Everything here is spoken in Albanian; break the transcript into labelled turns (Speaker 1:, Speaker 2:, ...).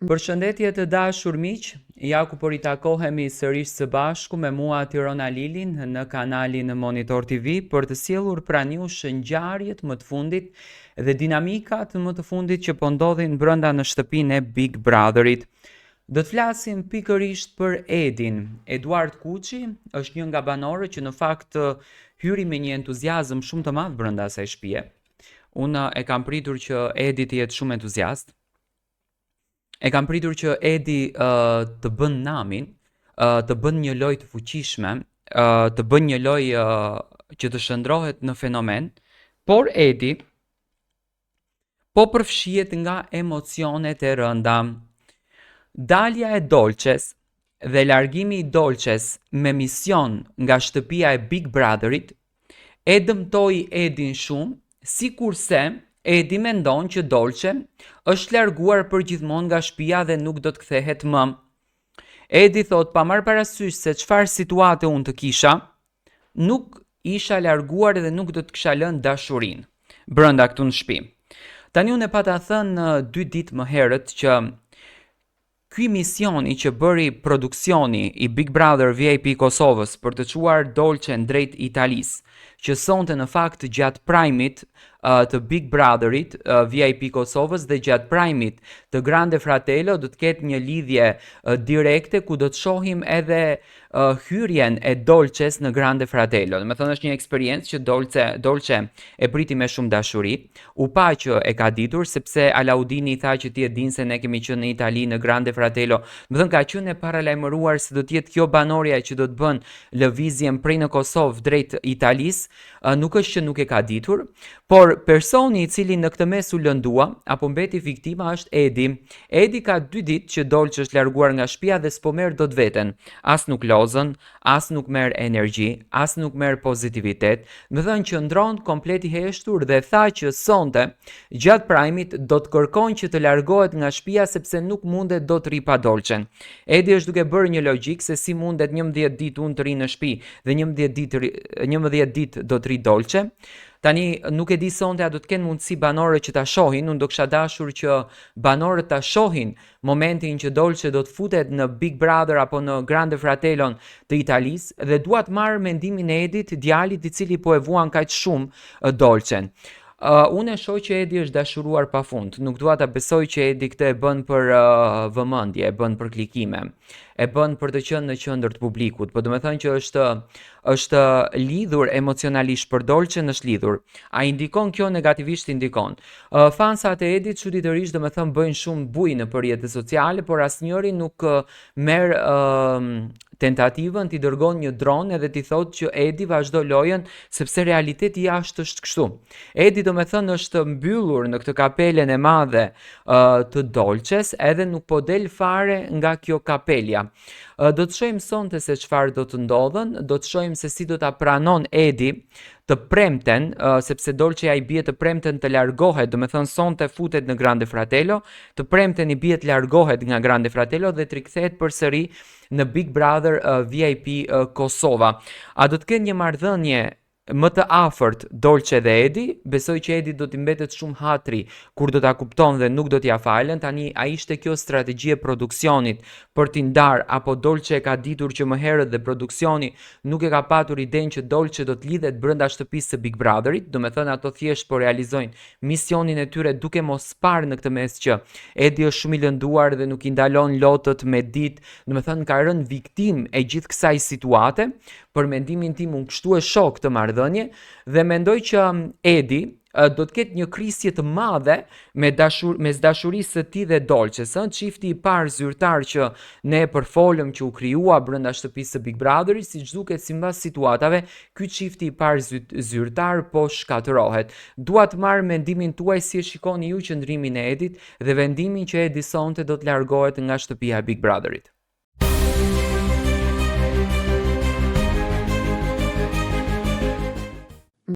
Speaker 1: Përshëndetje të dashur miq, ja ku po ritakohemi sërish së bashku me mua Tirona Lilin në kanalin Monitor TV për të sjellur pranë jush ngjarjet më të fundit dhe dinamikat më të fundit që po ndodhin brenda në shtëpinë e Big Brotherit. Do të flasim pikërisht për Edin. Eduard Kuçi është një nga banorët që në fakt hyri me një entuziazëm shumë të madh brenda asaj shtëpie. Unë e kam pritur që Edi të jetë shumë entuziast. E kam pritur që Edi të bën namin, të bën një lojë të fuqishme, të bën një lojë që të shndrohet në fenomen, por Edi po përfshihet nga emocionet e rënda. Dalja e Dolces dhe largimi i Dolces me mision nga shtëpia e Big Brotherit e dëmtoi Edin shumë, sikurse Edi mendon që Dolce është larguar përgjithmonë nga shtëpia dhe nuk do të kthehet më. Edi thot pa marrë parasysh se çfarë situate unë të kisha, nuk isha larguar dhe nuk do të kisha lënë dashurinë brenda këtu në shtëpi. Tani unë e pata thënë 2 ditë më herët që ky misioni që bëri produksioni i Big Brother VIP Kosovës për të çuar Dolcen drejt Italisë, që sonte në fakt gjatë prime-it të Big Brotherit VIP Kosovës dhe gjatë prime-it të Grande Fratello do të ketë një lidhje direkte ku do të shohim edhe hyrjen e Dolces në Grande Fratello. Do të thonë është një eksperiencë që Dolce e priti me shumë dashuri. U pa që e ka ditur sepse Alaudini i tha që ti e din se ne kemi qenë në Itali në Grande Fratello. Do të thonë ka qenë e paralajmëruar se do të jetë kjo banorja që do të bën lëvizjen prej në Kosovë drejt Italisë. Nuk është që nuk e ka ditur, por personi i cili në këtë mes u lëndua apo mbeti viktima është Edi. Edi ka 2 ditë që Dolce është larguar nga shtëpia dhe s'po merr dot veten. As nuk lozën, as nuk merr energji, as nuk merr pozitivitet. Do të thonë që ndron komplet i heshtur dhe tha që sonte gjatë prime-it do të kërkojnë që të largohet nga shtëpia sepse nuk mundet dot të rri pa Dolcen. Edi është duke bërë një logjik se si mundet 11 ditë unë të ri në shtëpi dhe 11 ditë do të ri Dolce. Tani nuk e di sonte a do të kenë mundësi banorët që ta shohin, unë do kisha dashur që banorët ta shohin momentin që Dolce do të futet në Big Brother apo në Grande Fratello të Italisë dhe dua të marr mendimin e Edit, djalit i cili po e vuan kaq shumë Dolcen. Unë e shoh që Edi është dashuruar pafund. Nuk dua ta besoj që Edi këtë e bën për vëmendje, e bën për klikime, e bën për të qenë në qendër të publikut, por do të thënë që është lidhur emocionalisht për Dolcen, është lidhur. A indikon kjo negativisht? Indikon. Fansat e Edit çuditërisht do të thënë bëjnë shumë bujë në rrjetet sociale, por asnjëri nuk merr tentativën t'i dërgon një dron edhe t'i thotë që Edi vazhdo lojën sepse realiteti jashtë është kështu. Edi do me thënë është mbyllur në këtë kapelen e madhe të Dolces edhe nuk po del fare nga kjo kapelja. Do të shohim sonte se çfarë do të ndodhen, do të shohim se si do ta pranon Edi të premten, sepse Dolce i bie të premten të largohet, do me thënë sonte futet në Grande Fratello, të premten i bie të largohet nga Grande Fratello dhe të rikthehet përsëri në Big Brother VIP Kosova. A do të kenë një marrëdhënie më të afërt Dolce dhe Edi? Besoj që Edi do t'i mbetet shumë hatri kur do ta kupton dhe nuk do t'ia falen. Tani a ishte kjo strategji e produksionit për t'i ndar apo Dolce e ka ditur që më herët dhe produksioni nuk e ka patur idenë që Dolce do të lidhet brenda shtëpisë së Big Brotherit, do me thënë ato thjesht po realizojnë misionin e tyre duke mos parë në këtë mes që Edi është shumë i lënduar dhe nuk i ndalon lotët me ditë, do me thënë ka rënë viktim e gjithë kësaj situate. Për mendimin tim unë kështu e shoh këtë marrëdhënie dhe mendoj që Edi do të ketë një krisje të madhe mes dashurisë së tij dhe Dolces, çifti i parë zyrtar që ne e përfolëm që u krijua brenda shtëpisë së Big Brotherit, siç duket sipas situatave, ky çifti i parë zyrtar po shkatërohet. Dua të marr mendimin tuaj si e shikoni ju qëndrimin e Edit dhe vendimin që Edi sonte do të largohet nga shtëpia e Big Brotherit.